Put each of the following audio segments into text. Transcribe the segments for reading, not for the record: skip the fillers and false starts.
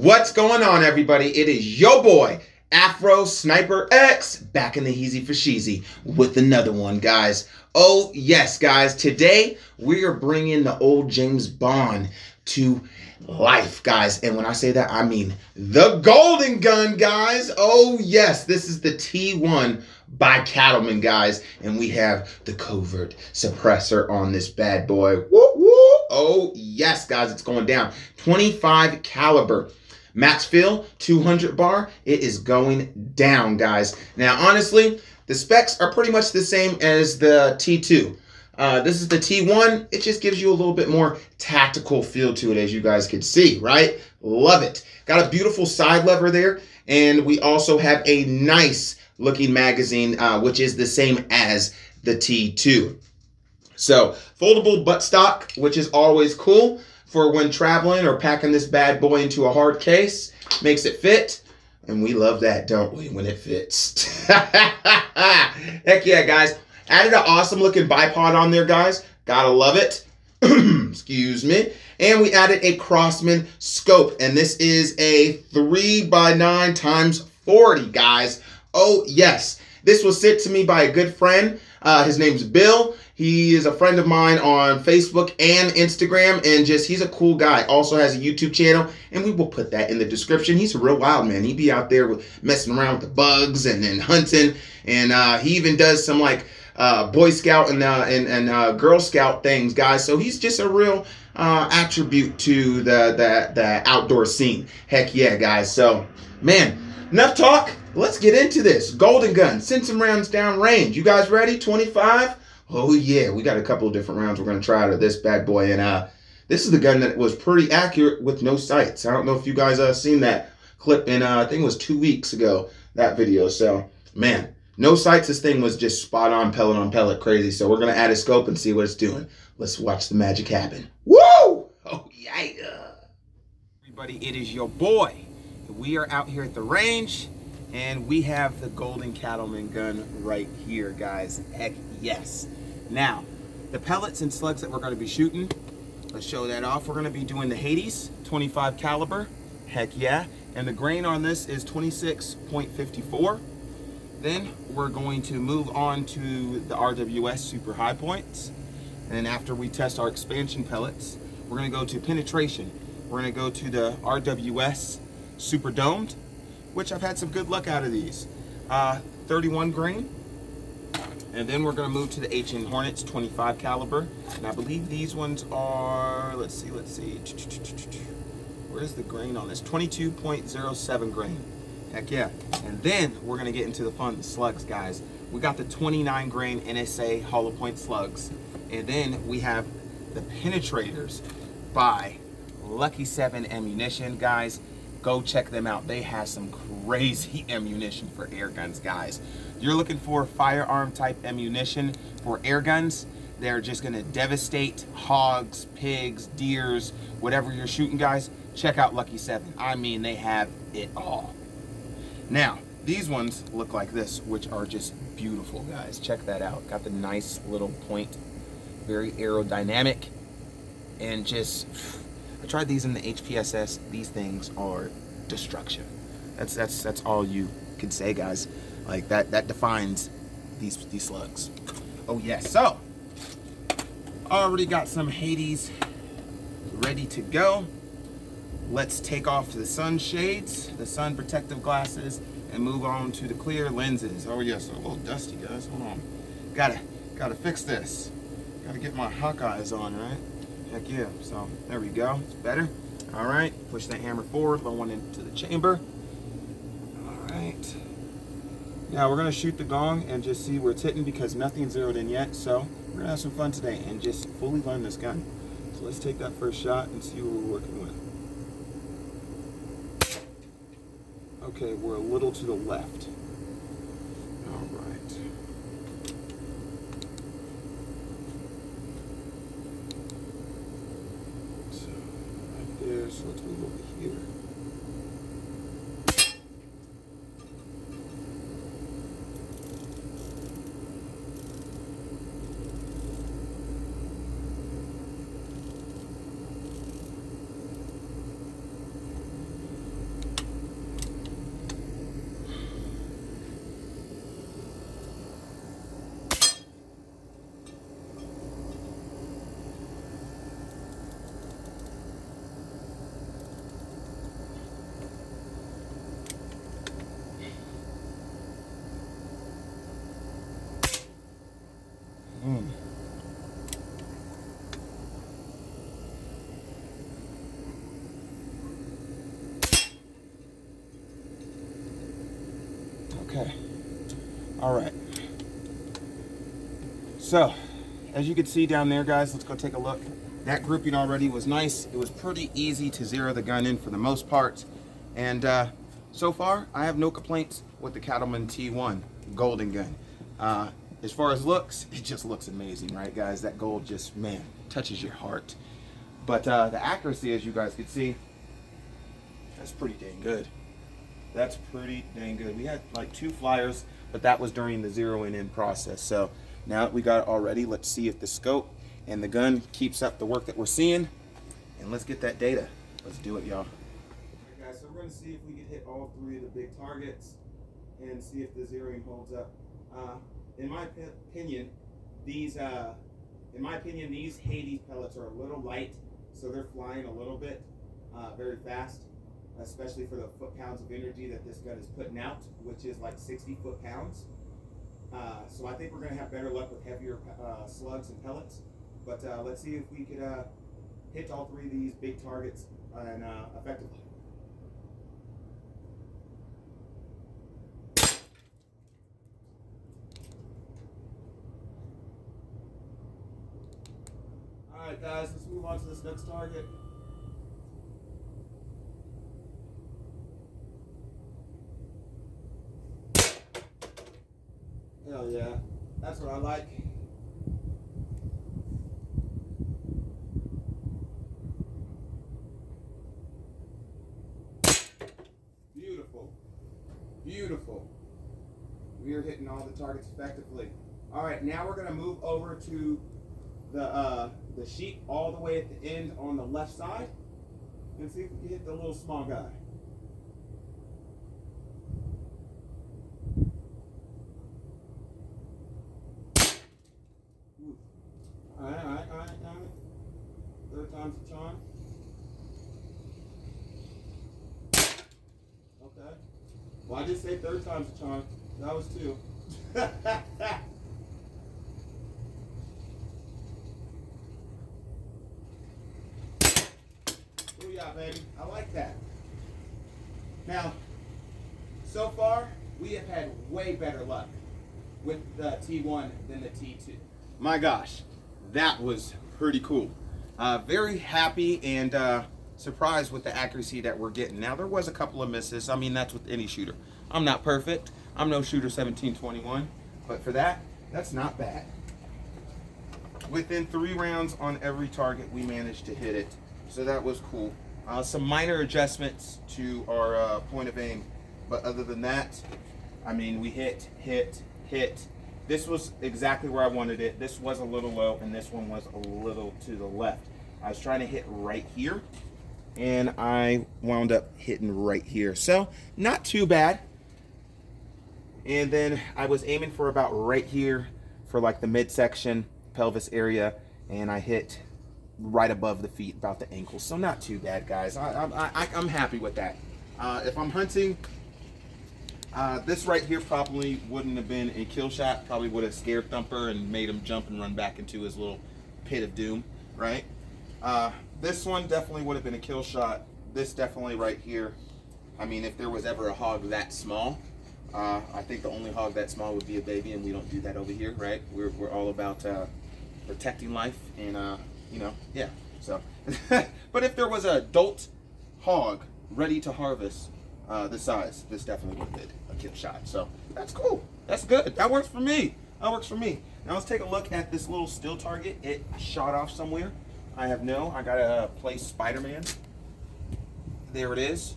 What's going on, everybody? It is your boy, Afro Sniper X, back in the Heezy for Sheezy with another one, guys. Oh, yes, guys. Today, we are bringing the old James Bond to life, guys. And when I say that, I mean the golden gun, guys. Oh, yes. This is the T1 by Cattleman, guys. And we have the covert suppressor on this bad boy. Woo, woo. Oh, yes, guys. It's going down. 25 caliber. Max fill, 200 bar. It is going down, guys. Now, honestly, the specs are pretty much the same as the T2. This is the T1. It just gives you a little bit more tactical feel to it, as you guys can see, right? Love it. Got a beautiful side lever there. And we also have a nice looking magazine, which is the same as the T2. So, foldable buttstock, which is always cool for when traveling or packing this bad boy into a hard case. Makes it fit. And we love that, don't we, when it fits. Heck yeah, guys. Added an awesome looking bipod on there, guys. Gotta love it. Excuse me. And we added a Crossman scope. And this is a 3x9 x 40, guys. Oh, yes. This was sent to me by a good friend. His name's Bill. He is a friend of mine on Facebook and Instagram, and he's a cool guy. Also has a YouTube channel, and we will put that in the description. He's a real wild man. He be out there messing around with the bugs and hunting, and he even does some like Boy Scout and Girl Scout things, guys. So he's just a real attribute to the outdoor scene. Heck yeah, guys. So, man, enough talk. Let's get into this. Golden gun. Send some rounds down range. You guys ready? 25? Oh, yeah. We got a couple of different rounds we're going to try out of this bad boy. And this is the gun that was pretty accurate with no sights. I don't know if you guys seen that clip in, I think it was 2 weeks ago, that video. So, man, no sights. This thing was just spot on pellet crazy. So we're going to add a scope and see what it's doing. Let's watch the magic happen. Woo! Oh, yeah. Everybody, it is your boy. We are out here at the range. And we have the golden Cattleman gun right here, guys. Heck yes. Now, the pellets and slugs that we're going to be shooting, let's show that off. We're going to be doing the Hades 25 caliber. Heck yeah. And the grain on this is 26.54. Then we're going to move on to the RWS super high points. And after we test our expansion pellets, we're going to go to penetration. We're going to go to the RWS super domed, which I've had some good luck out of these. 31 grain. And then we're going to move to the HN Hornets 25 caliber. And I believe these ones are, let's see. Where's the grain on this? 22.07 grain. Heck yeah. And then we're going to get into the fun, the slugs, guys. We got the 29 grain NSA hollow point slugs. And then we have the penetrators by Lucky 7 ammunition, guys. Go check them out. They have some crazy ammunition for air guns, guys. You're looking for firearm type ammunition for air guns. They're just going to devastate hogs, pigs, deers, whatever you're shooting, guys. Check out Lucky 7. I mean, they have it all. Now, these ones look like this, which are just beautiful, guys. Check that out. Got the nice little point. Very aerodynamic. And just, I tried these in the HPSS. These things are destruction. That's all you can say, guys. Like that defines these slugs. Oh yes. So already got some Hades ready to go. Let's take off the sunshades, the sun protective glasses, and move on to the clear lenses. Oh yes, a little dusty, guys. Hold on. Gotta fix this. Gotta get my Hawkeyes on, right? Heck yeah. So there we go. It's better. All right. Push the hammer forward. Low one into the chamber. All right. Now we're gonna shoot the gong and just see where it's hitting because nothing's zeroed in yet. So we're gonna have some fun today and just fully learn this gun. So let's take that first shot and see what we're working with. Okay, we're a little to the left. All right. So right there. So let's move over here. Okay. All right. So, as you can see down there, guys, let's go take a look. That grouping already was nice. It was pretty easy to zero the gun in for the most part. And so far, I have no complaints with the Cattleman T1 golden gun. As far as looks, it just looks amazing, right, guys? That gold just, man, touches your heart. But the accuracy, as you guys can see, that's pretty dang good. That's pretty dang good. We had like 2 flyers, but that was during the zeroing in process. So now that we got it already, let's see if the scope and the gun keeps up the work that we're seeing. And let's get that data. Let's do it, y'all. All right, guys, so we're going to see if we can hit all 3 of the big targets and see if the zeroing holds up. In my opinion, these Hades pellets are a little light, so they're flying a little bit very fast, especially for the foot-pounds of energy that this gun is putting out, which is like 60 foot-pounds. So I think we're going to have better luck with heavier slugs and pellets. But let's see if we could hit all 3 of these big targets and effectively. All right, guys, let's move on to this next target. Hell yeah, that's what I like. Beautiful, beautiful. We are hitting all the targets effectively. All right, now we're gonna move over to the sheep all the way at the end on the left side and see if we can hit the little small guy. All right. Third time's the charm. Okay. Well, I did say third time's the charm. That was 2. Yeah, baby. I like that. Now, so far, we have had way better luck with the T1 than the T2. My gosh, that was pretty cool. Very happy and surprised with the accuracy that we're getting. Now, there was a couple of misses. I mean, that's with any shooter. I'm not perfect. I'm no shooter 1721, but for that, that's not bad. Within 3 rounds on every target, we managed to hit it. So that was cool. Some minor adjustments to our point of aim, but other than that, I mean, we hit. This was exactly where I wanted it. This was a little low, and this one was a little to the left. I was trying to hit right here, and I wound up hitting right here. So not too bad. And then I was aiming for about right here for like the midsection, pelvis area, and I hit right above the feet, about the ankles. So not too bad, guys. I'm happy with that. If I'm hunting, this right here probably wouldn't have been a kill shot. Probably would have scared Thumper and made him jump and run back into his little pit of doom, right? This one definitely would have been a kill shot. This definitely right here. I mean, if there was ever a hog that small, I think the only hog that small would be a baby, and we don't do that over here, right? We're all about protecting life and you know, yeah, so. But if there was an adult hog ready to harvest this size, this definitely would have been a kill shot. So that's cool. That's good. That works for me. That works for me. Now let's take a look at this little still target. It shot off somewhere. I gotta play Spider-Man. There it is.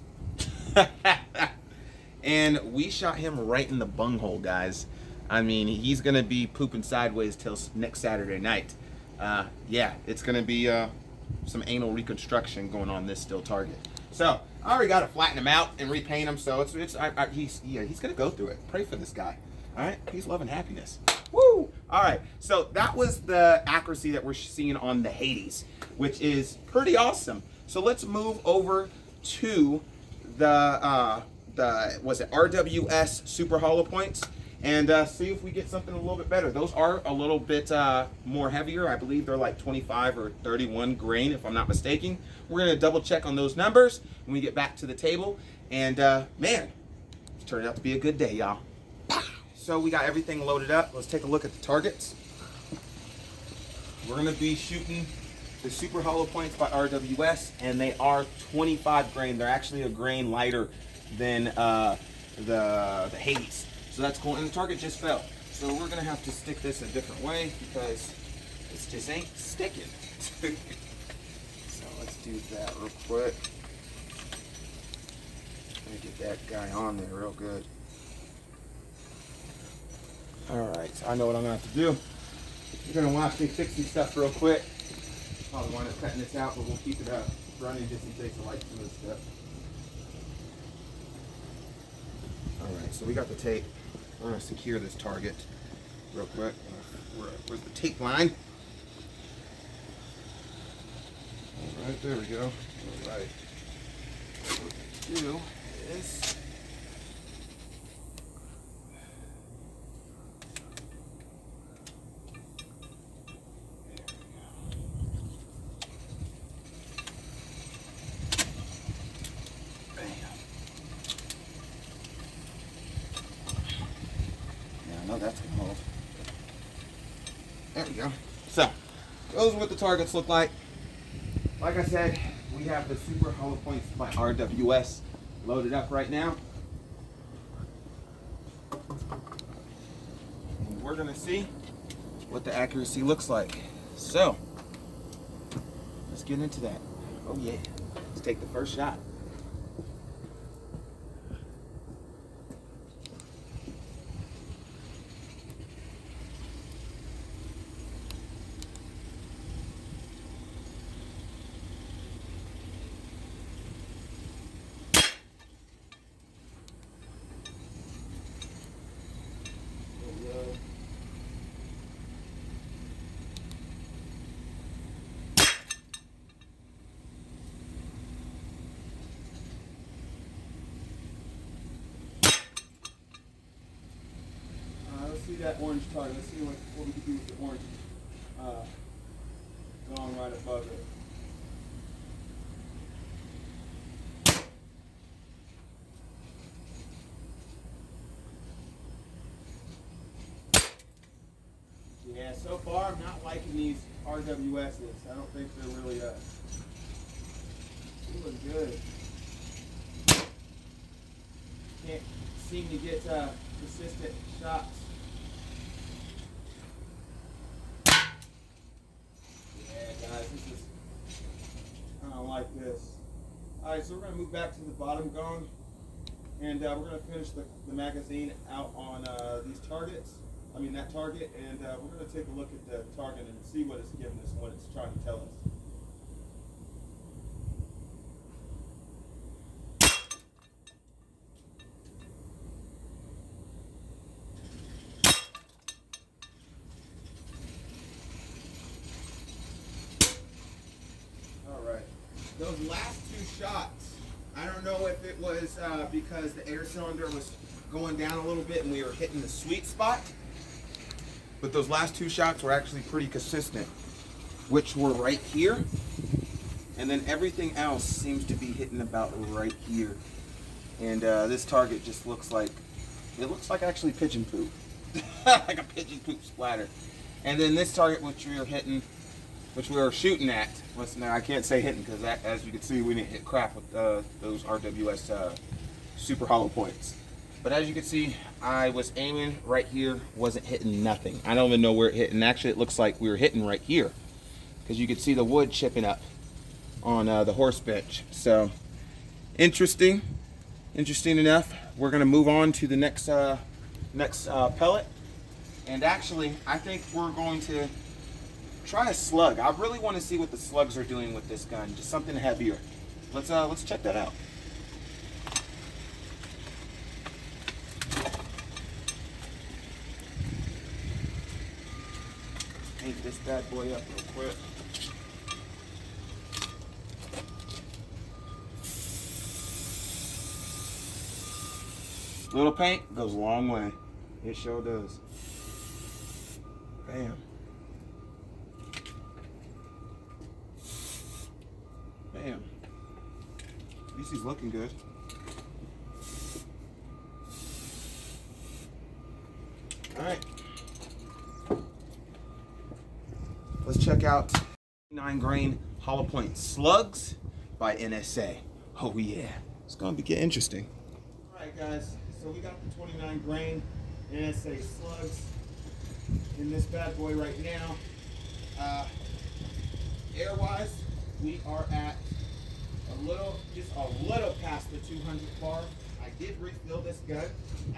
And we shot him right in the bunghole, guys. I mean, he's gonna be pooping sideways till next Saturday night. Yeah, it's gonna be some anal reconstruction going on this still target. So I already got to flatten him out and repaint him. So he's gonna go through it. Pray for this guy. All right, peace, love, and happiness. Woo! All right, so that was the accuracy that we're seeing on the Hades, which is pretty awesome. So let's move over to the was it RWS Super Hollow Points, and see if we get something a little bit better. Those are a little bit more heavier. I believe they're like 25 or 31 grain, if I'm not mistaken. We're gonna double check on those numbers when we get back to the table. And man, it's turning out to be a good day, y'all. so we got everything loaded up. Let's take a look at the targets. We're gonna be shooting the Super Hollow Points by RWS, and they are 25 grain. They're actually a grain lighter than the Hades. So that's cool, and the target just fell. So we're gonna have to stick this a different way because this just ain't sticking. So let's do that real quick. Let me get that guy on there real good. Alright, so I know what I'm gonna have to do. You're gonna watch me fix some stuff real quick. Probably wind up cutting this out, but we'll keep it running just in case I like some of this stuff. Alright, so we got the tape. We're gonna secure this target real quick. Where's the tape line? Alright, there we go. Alright. What we do is that's gonna hold. There we go. So, those are what the targets look like. Like I said, we have the Super Hollow Points by RWS loaded up right now. And we're gonna see what the accuracy looks like. So, let's get into that. Oh yeah, let's take the first shot. Let's see that orange target. Let's see what we can do with the orange gong right above it. Yeah, so far I'm not liking these RWSs. I don't think they're really feeling good. Can't seem to get consistent shots. Guys, I don't like this. Alright, so we're going to move back to the bottom gong, and we're going to finish the magazine out on these targets. I mean that target, and we're going to take a look at the target and see what it's giving us and what it's trying to tell us. Those last two shots, I don't know if it was because the air cylinder was going down a little bit and we were hitting the sweet spot, but those last two shots were actually pretty consistent, which were right here, and then everything else seems to be hitting about right here. And this target just looks like, it looks like actually pigeon poop, like a pigeon poop splatter. And then this target, which we were shooting at, now I can't say hitting because as you can see, we didn't hit crap with those RWS Super Hollow Points. But as you can see, I was aiming right here, wasn't hitting nothing. I don't even know where it hit, and actually it looks like we were hitting right here because you could see the wood chipping up on the horse bench. So interesting enough. We're gonna move on to the next pellet, and actually I think we're going to try a slug. I really want to see what the slugs are doing with this gun. Just something heavier. Let's check that out. Paint this bad boy up real quick. Little paint goes a long way. It sure does. Bam. Bam. At least he's looking good. All right. Let's check out 9 grain hollow point slugs by NSA. Oh yeah, it's gonna get interesting. All right, guys. So we got the 29 grain NSA slugs in this bad boy right now. Air-wise, we are at just a little past the 200 bar. I did refill this gun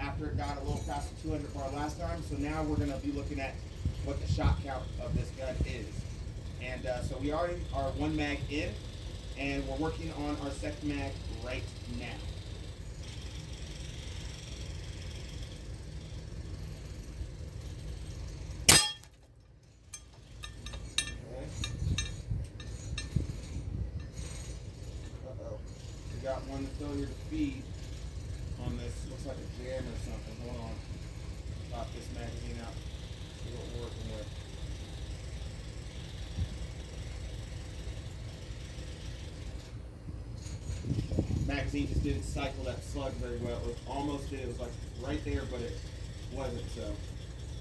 after it got a little past the 200 bar last time, so now we're gonna be looking at what the shot count of this gun is. And so we already are 1 mag in, and we're working on our second mag right now. Got one failure to feed on this. Looks like a jam or something. Hold on. Pop this magazine out. See what we're working with. Magazine just didn't cycle that slug very well. It almost did. It was like right there, but it wasn't. So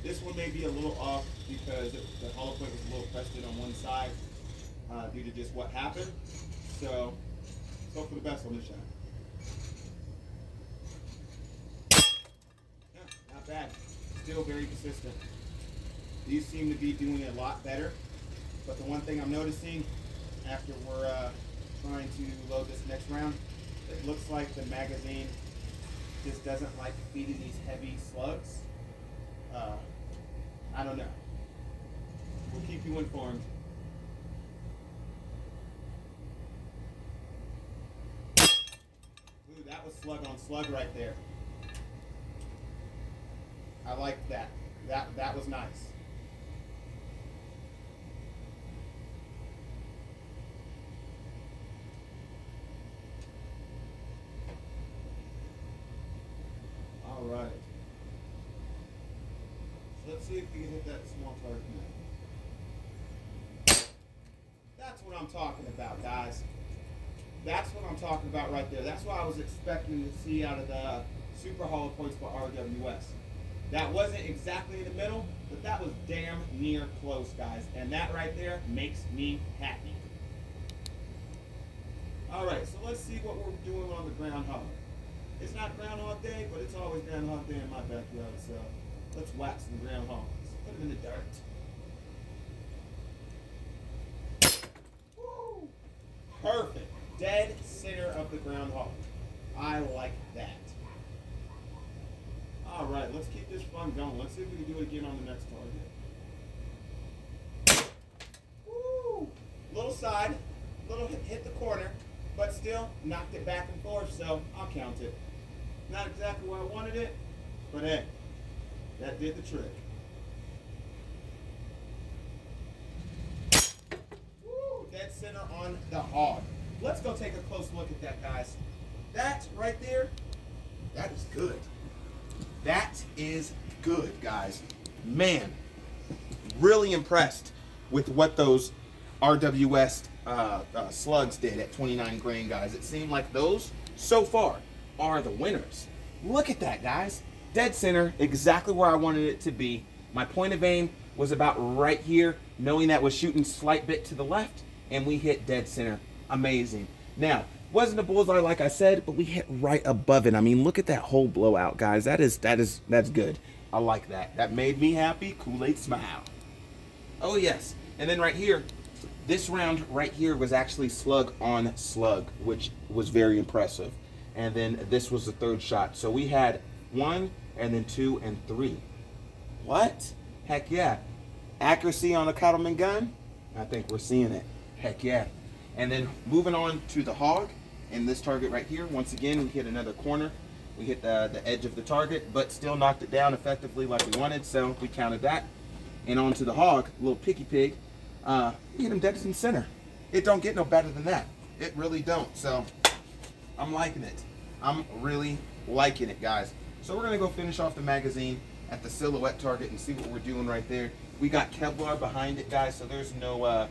this one may be a little off because the hollow point was a little pressed in on one side due to just what happened. So hope for the best on this shot. Yeah, not bad. Still very consistent. These seem to be doing a lot better. But the one thing I'm noticing after we're trying to load this next round, it looks like the magazine just doesn't like feeding these heavy slugs. I don't know. We'll keep you informed. That was slug on slug right there. I like that. That was nice. All right. So let's see if we can hit that small target now. That's what I'm talking about, guys. That's what I'm talking about right there. That's what I was expecting to see out of the super hollow points by RWS. That wasn't exactly in the middle, but that was damn near close, guys. And that right there makes me happy. All right, so let's see what we're doing on the groundhog. It's not Groundhog Day, but it's always Groundhog Day in my backyard. So let's whack some groundhogs. Put them in the dirt. Woo! Perfect. Dead center of the groundhog. I like that. All right, let's keep this fun going. Let's see if we can do it again on the next target. Woo! Little side, little hit the corner, but still knocked it back and forth, so I'll count it. Not exactly where I wanted it, but hey, that did the trick. Woo! Dead center on the hog. Let's go take a close look at that, guys. That right there, that is good. That is good, guys. Man, really impressed with what those RWS slugs did at 29 grain, guys. It seemed like those, so far, are the winners. Look at that, guys. Dead center, exactly where I wanted it to be. My point of aim was about right here, knowing that was shooting slight bit to the left, and we hit dead center. Amazing. Now, wasn't a bullseye like I said, but we hit right above it. I mean, look at that whole blowout, guys. That's good. I like that. That made me happy. Kool-Aid smile. Oh yes. And then right here, this round right here was actually slug on slug, which was very impressive. And then this was the third shot. So we had 1 and then 2 and 3. What? Heck yeah. Accuracy on a Cattleman gun? I think we're seeing it. Heck yeah. And then moving on to the hog and this target right here. Once again, we hit another corner. We hit the edge of the target, but still knocked it down effectively like we wanted, so we counted that. And on to the hog, little picky pig. We hit him dead in center. It don't get no better than that. It really don't. So I'm liking it. I'm really liking it, guys. So we're gonna go finish off the magazine at the silhouette target and see what we're doing right there. We got Kevlar behind it, guys, so there's no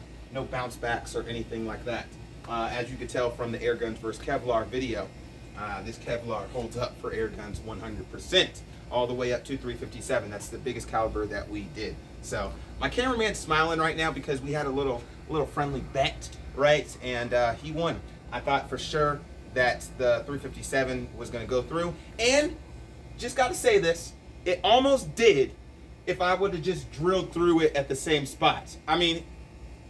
bounce backs or anything like that. As you can tell from the air guns versus Kevlar video, this Kevlar holds up for air guns 100%. all the way up to 357. That's the biggest caliber that we did. So my cameraman's smiling right now because we had a little friendly bet, right? And he won. I thought for sure that the 357 was going to go through, and just got to say this, it almost did if I would have just drilled through it at the same spot. I mean,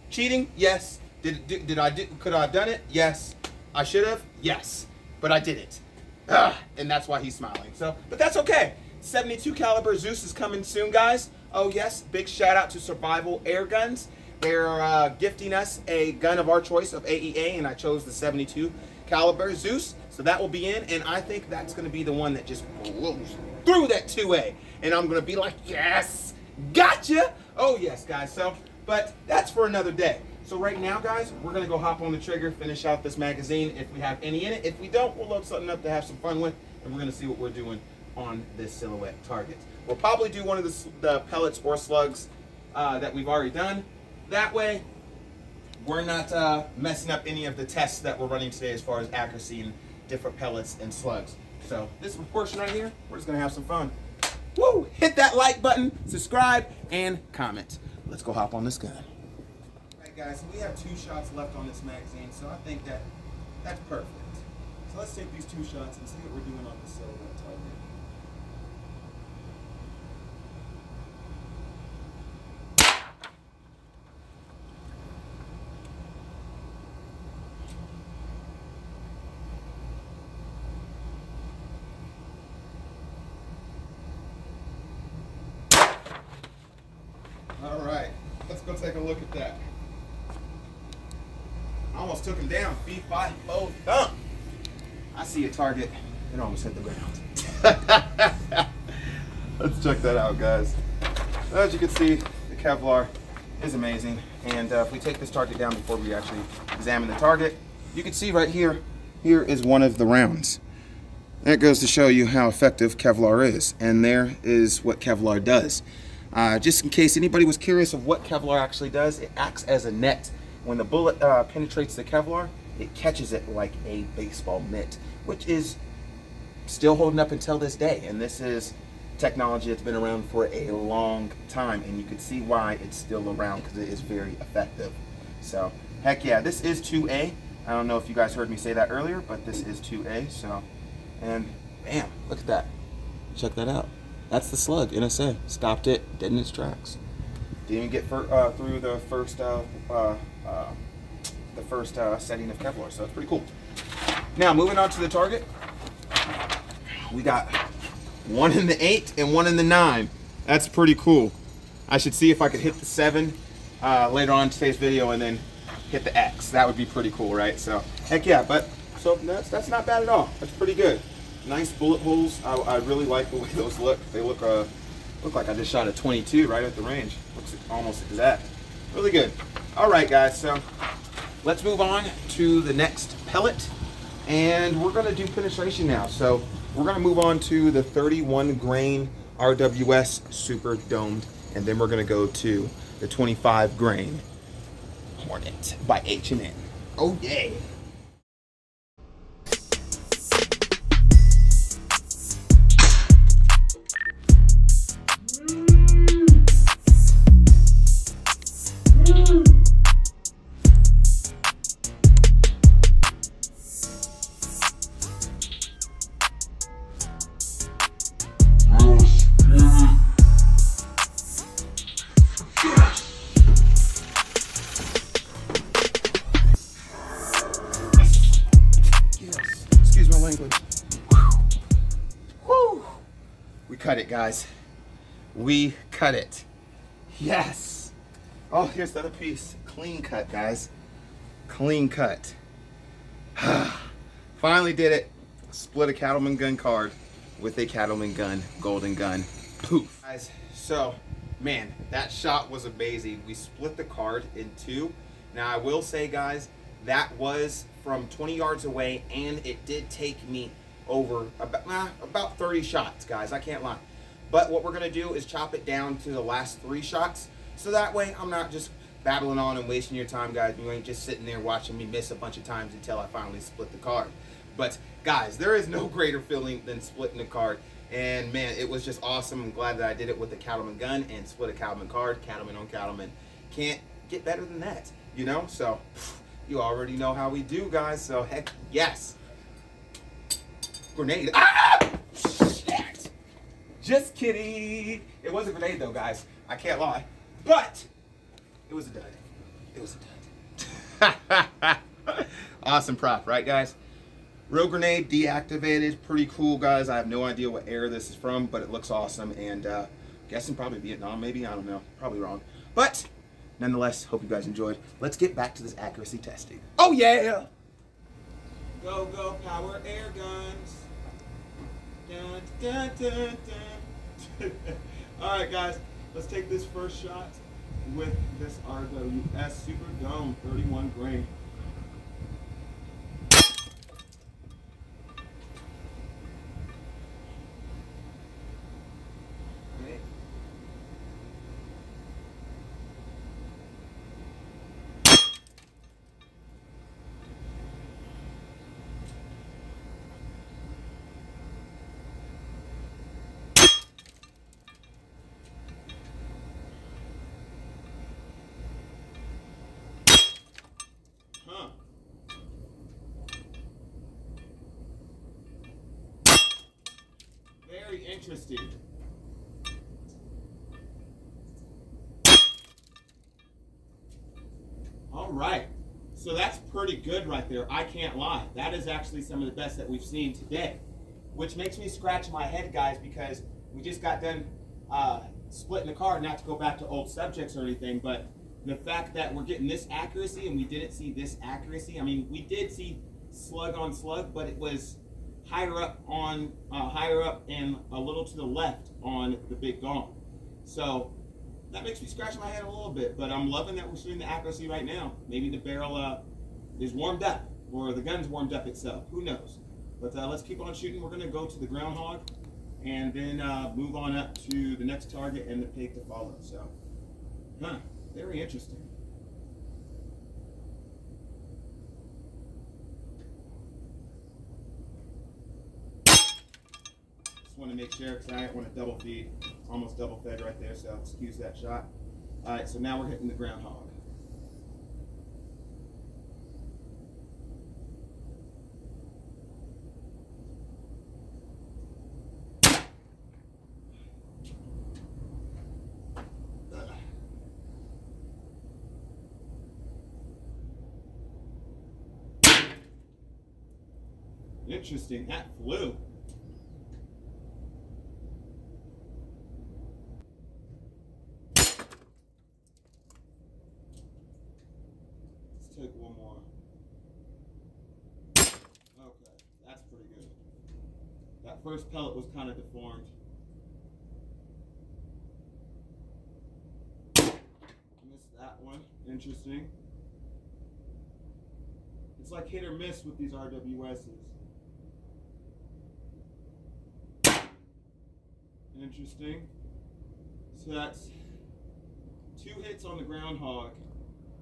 cheating, yes. Could I have done it? Yes. I should have? Yes. But I didn't. And that's why he's smiling. So, but that's okay. 72 caliber Zeus is coming soon, guys. Oh yes, big shout out to Survival Air Guns. They're gifting us a gun of our choice of AEA, and I chose the 72 caliber Zeus. So that will be in, and I think that's going to be the one that just blows through that 2A. And I'm going to be like, yes, gotcha. Oh yes, guys. So, but that's for another day. So right now, guys, we're going to go hop on the trigger, finish out this magazine if we have any in it. If we don't, we'll load something up to have some fun with, and we're going to see what we're doing on this silhouette target. We'll probably do one of the pellets or slugs that we've already done. That way, we're not messing up any of the tests that we're running today as far as accuracy and different pellets and slugs. So this portion right here, we're just going to have some fun. Woo! Hit that like button, subscribe, and comment. Let's go hop on this gun. Guys, so we have 2 shots left on this magazine, so I think that's perfect. So let's take these 2 shots and see what we're doing on the silhouette target. All right, let's go take a look at that. Almost took him down. Feet, 5, 4, thump. I see a target. It almost hit the ground. Let's check that out, guys. As you can see, the Kevlar is amazing. And if we take this target down before we actually examine the target, you can see right here, here is one of the rounds. That goes to show you how effective Kevlar is. And there is what Kevlar does. Just in case anybody was curious of what Kevlar actually does, it acts as a net. When the bullet penetrates the Kevlar, it catches it like a baseball mitt, which is still holding up until this day. And this is technology that's been around for a long time, and you can see why it's still around, because it is very effective. So, heck yeah, this is 2A. I don't know if you guys heard me say that earlier, but this is 2A. So, and bam, look at that. Check that out. That's the slug, NSA. Stopped it, dead in its tracks. Didn't even get through the first setting of Kevlar, so it's pretty cool. Now, moving on to the target, we got one in the 8 and one in the 9. That's pretty cool. I should see if I could hit the 7 later on in today's video and then hit the X. That would be pretty cool, right? So, heck yeah, but so that's not bad at all. That's pretty good. Nice bullet holes. I really like the way those look. They look like I just shot a 22 right at the range. Looks almost exact. Really good. All right, guys, so let's move on to the next pellet, and we're gonna do penetration now. So we're gonna move on to the 31 grain RWS Super Domed, and then we're gonna go to the 25 grain Hornet by H&N. Oh yeah. Cut it, guys. We cut it. Yes. Oh, here's the other piece. Clean cut, guys. Clean cut. Finally did it. Split a Cattleman gun card with a Cattleman gun, golden gun. Poof. Guys, so, man, that shot was amazing. We split the card in 2. Now, I will say, guys, that was from 20 yards away, and it did take me over about 30 shots, guys. I can't lie. But what we're going to do is chop it down to the last 3 shots. So that way I'm not just babbling on and wasting your time, guys. You ain't just sitting there watching me miss a bunch of times until I finally split the card. But guys, there is no greater feeling than splitting the card. And man, it was just awesome. I'm glad that I did it with the Cattleman gun and split a Cattleman card. Cattleman on Cattleman. Can't get better than that, you know? So you already know how we do, guys. So heck yes. Grenade. Ah! Shit! Just kidding. It was a grenade though, guys. I can't lie. But it was a dud. It was a dud. Awesome prop, right guys? Real grenade deactivated. Pretty cool, guys. I have no idea what era this is from, but it looks awesome. And guessing probably Vietnam, maybe. I don't know. Probably wrong. But nonetheless, hope you guys enjoyed. Let's get back to this accuracy testing. Oh yeah! Go, go, power air guns. Dun, dun, dun, dun. All right, guys. Let's take this first shot with this RWS Super Dome 31 grain. Very interesting. All right, so that's pretty good right there. I can't lie. That is actually some of the best that we've seen today, which makes me scratch my head, guys, because we just got done splitting the card, not to go back to old subjects or anything, but the fact that we're getting this accuracy and we didn't see this accuracy. I mean, we did see slug on slug, but it was higher up and a little to the left on the big gong. So that makes me scratch my head a little bit, but I'm loving that we're seeing the accuracy right now. Maybe the barrel is warmed up, or the gun's warmed up itself. Who knows? But let's keep on shooting. We're going to go to the groundhog and then move on up to the next target and the pig to follow. So, very interesting. Just want to make sure because I don't want to double feed. It's almost double fed right there, so excuse that shot. All right, so now we're hitting the groundhog. Interesting, that flew. Let's take one more. Okay, that's pretty good. That first pellet was kind of deformed. Missed that one. Interesting. It's like hit or miss with these RWSs. Interesting. So that's 2 hits on the groundhog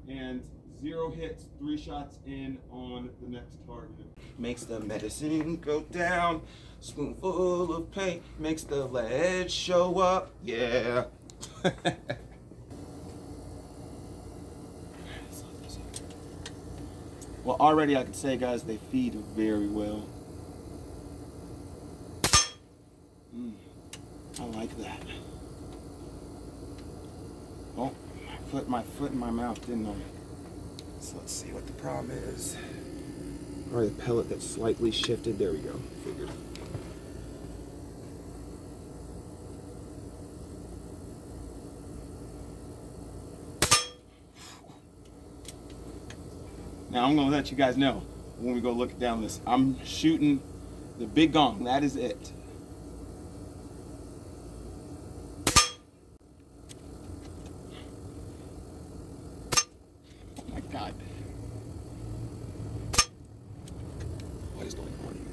and 0 hits, 3 shots in on the next target. Makes the medicine go down. Spoonful of paint makes the lead show up. Yeah. Well, already I can say, guys, they feed very well. I like that. Oh, I put my foot in my mouth, didn't I? So let's see what the problem is. Or the pellet that slightly shifted. There we go. Figured. Now I'm gonna let you guys know when we go look down this. I'm shooting the big gong. That is it. God. What is going on here?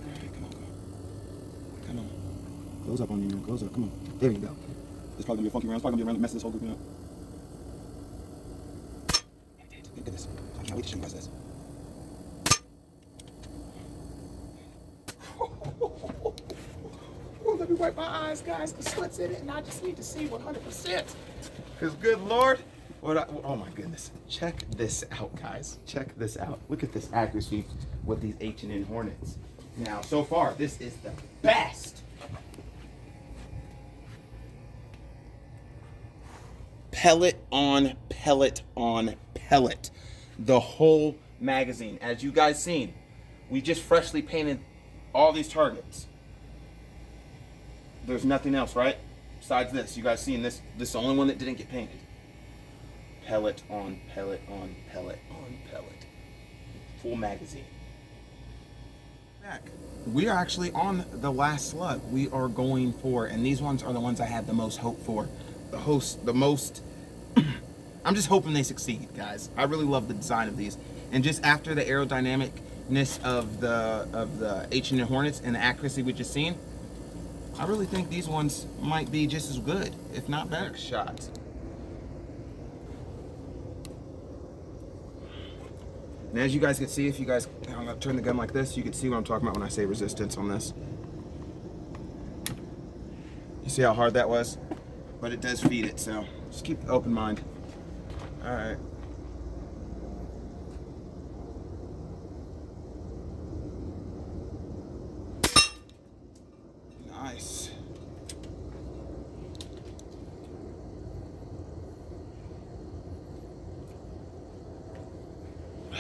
Alright, come on, come on. Come on. Close up on you, man. Close up. Come on. There you go. It's probably gonna be a funky round. It's probably gonna be a round that messes this whole group up. Look at this. action was this? Oh, let me wipe my eyes, guys. The sweat's in it, and I just need to see 100%. Because good Lord, oh my goodness. Check this out, guys. Check this out. Look at this accuracy with these H&N Hornets. Now, so far, this is the best. Pellet on pellet on pellet. The whole magazine. As you guys seen, we just freshly painted all these targets. There's nothing else, right? Besides this. You guys seen this? This is the only one that didn't get painted. Pellet on pellet on pellet on pellet. Full magazine. Back. We are actually on the last slug. We are going for, and these ones are the ones I have the most hope for. The most I'm just hoping they succeed, guys. I really love the design of these. And just after the aerodynamicness of the H&N Hornets and the accuracy we just seen, I really think these ones might be just as good, if not better. Shots. And as you guys can see, if you guys, I'm gonna turn the gun like this, you can see what I'm talking about when I say resistance on this. You see how hard that was? But it does feed it, so just keep an open mind. All right. Nice. You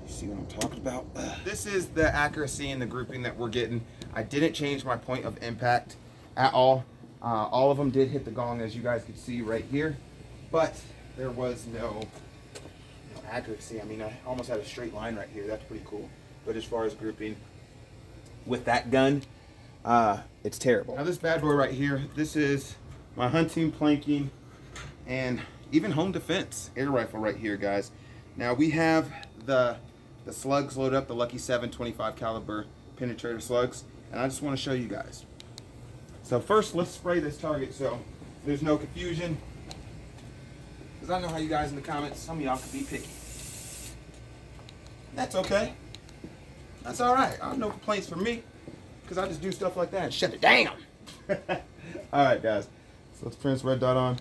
see what I'm talking about? This is the accuracy and the grouping that we're getting. I didn't change my point of impact at all. All of them did hit the gong, as you guys could see right here, but there was no accuracy. I mean, I almost had a straight line right here. That's pretty cool. But as far as grouping with that gun, it's terrible. Now this bad boy right here, this is my hunting, planking, and even home defense air rifle right here, guys. Now we have the slugs loaded up, the Lucky 7 25 caliber penetrator slugs, and I just want to show you guys. So first, let's spray this target so there's no confusion. Because I know how you guys in the comments, some of y'all could be picky. That's okay. That's all right. I have no complaints from me, because I just do stuff like that and shut it down. All right, guys. So let's print this red dot on.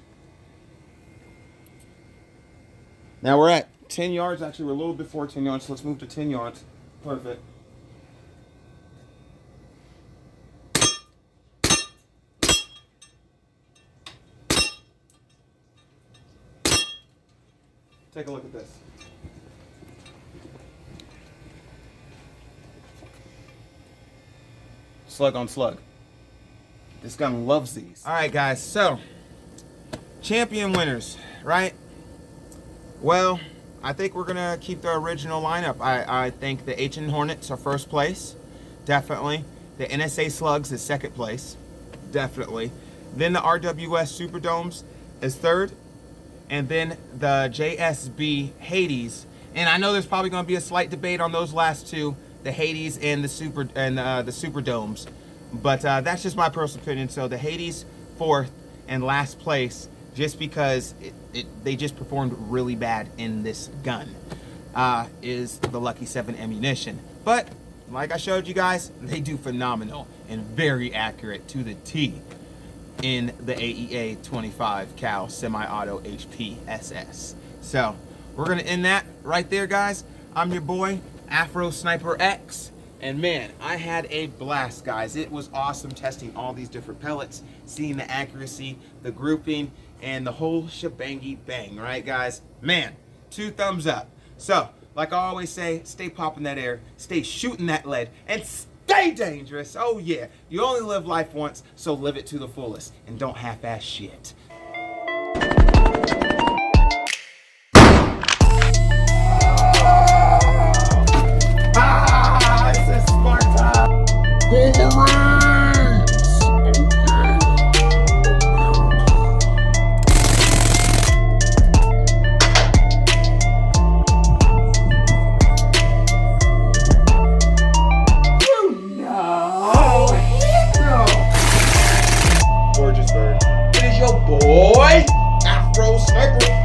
Now we're at 10 yards. Actually, we're a little before 10 yards, so let's move to 10 yards. Perfect. Take a look at this. Slug on slug. This gun loves these. All right, guys, so champion winners, right? Well, I think we're gonna keep the original lineup. I think the H&N Hornets are first place, definitely. The NSA Slugs is second place, definitely. Then the RWS Superdomes is third. And then the JSB Hades, and I know there's probably going to be a slight debate on those last two, the Hades and the Superdomes, but that's just my personal opinion. So the Hades fourth and last place, just because they just performed really bad in this gun, is the Lucky 7 ammunition. But like I showed you guys, they do phenomenal and very accurate to the T in the AEA 25 cal semi-auto HP SS. So we're gonna end that right there, guys. I'm your boy Afro Sniper X, and man, I had a blast, guys. It was awesome testing all these different pellets, seeing the accuracy, the grouping, and the whole shebangy bang, right, guys? Man, 2 thumbs up. So like I always say, stay popping that air, stay shooting that lead, and stay dangerous. Oh yeah, you only live life once, so live it to the fullest and don't half-ass shit. This is Sparta. Gorgeous bird. It is your boy, Afro Sniper